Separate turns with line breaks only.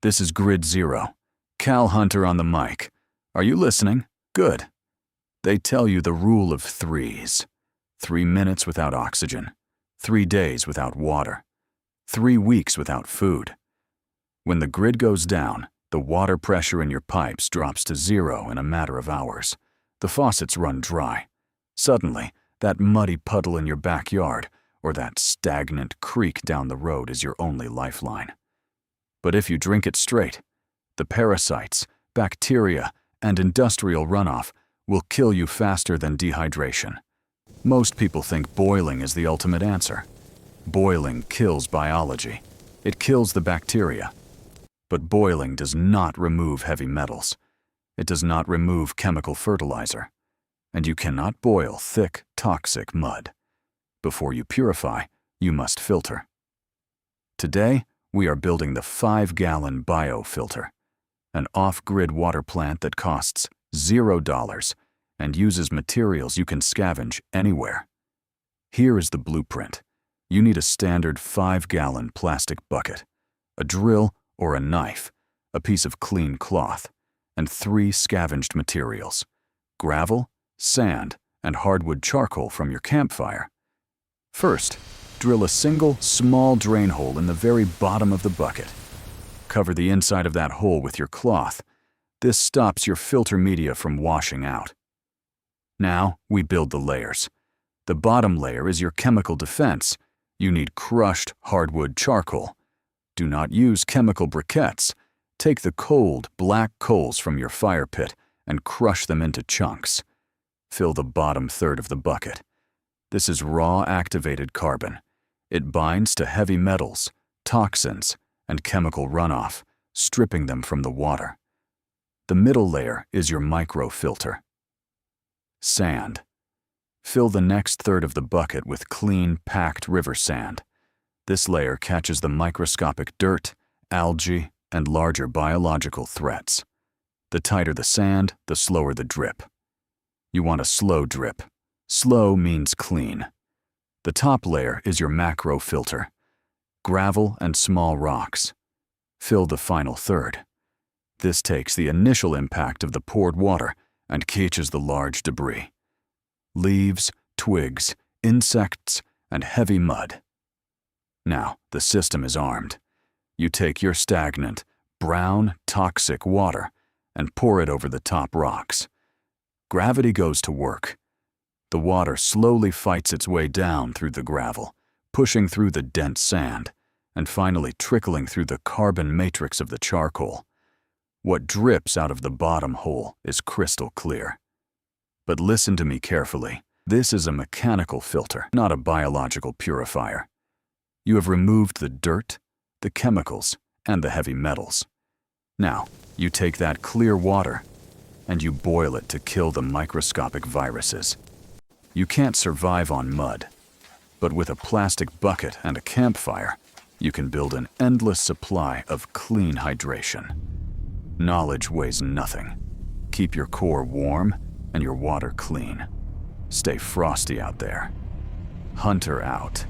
This is Grid Zero. Cal Hunter on the mic. Are you listening? Good. They tell you the rule of threes. 3 minutes without oxygen. 3 days without water. 3 weeks without food. When the grid goes down, the water pressure in your pipes drops to 0 in a matter of hours. The faucets run dry. Suddenly, that muddy puddle in your backyard or that stagnant creek down the road is your only lifeline. But if you drink it straight, the parasites, bacteria, and industrial runoff will kill you faster than dehydration. Most people think boiling is the ultimate answer. Boiling kills biology. It kills the bacteria. But boiling does not remove heavy metals. It does not remove chemical fertilizer. And you cannot boil thick, toxic mud. Before you purify, you must filter. Today, we are building the 5-gallon biofilter, an off-grid water plant that costs $0 and uses materials you can scavenge anywhere. Here is the blueprint. You need a standard 5-gallon plastic bucket, a drill or a knife, a piece of clean cloth, and 3 scavenged materials: gravel, sand, and hardwood charcoal from your campfire. First, drill a single, small drain hole in the very bottom of the bucket. Cover the inside of that hole with your cloth. This stops your filter media from washing out. Now, we build the layers. The bottom layer is your chemical defense. You need crushed hardwood charcoal. Do not use chemical briquettes. Take the cold, black coals from your fire pit and crush them into chunks. Fill the bottom third of the bucket. This is raw activated carbon. It binds to heavy metals, toxins, and chemical runoff, stripping them from the water. The middle layer is your microfilter. Sand. Fill the next third of the bucket with clean, packed river sand. This layer catches the microscopic dirt, algae, and larger biological threats. The tighter the sand, the slower the drip. You want a slow drip. Slow means clean. The top layer is your macro filter. Gravel and small rocks. Fill the final third. This takes the initial impact of the poured water and catches the large debris. Leaves, twigs, insects, and heavy mud. Now, the system is armed. You take your stagnant, brown, toxic water and pour it over the top rocks. Gravity goes to work. The water slowly fights its way down through the gravel, pushing through the dense sand, and finally trickling through the carbon matrix of the charcoal. What drips out of the bottom hole is crystal clear. But listen to me carefully. This is a mechanical filter, not a biological purifier. You have removed the dirt, the chemicals, and the heavy metals. Now, you take that clear water and you boil it to kill the microscopic viruses. You can't survive on mud, but with a plastic bucket and a campfire, you can build an endless supply of clean hydration. Knowledge weighs nothing. Keep your core warm and your water clean. Stay frosty out there. Hunter out.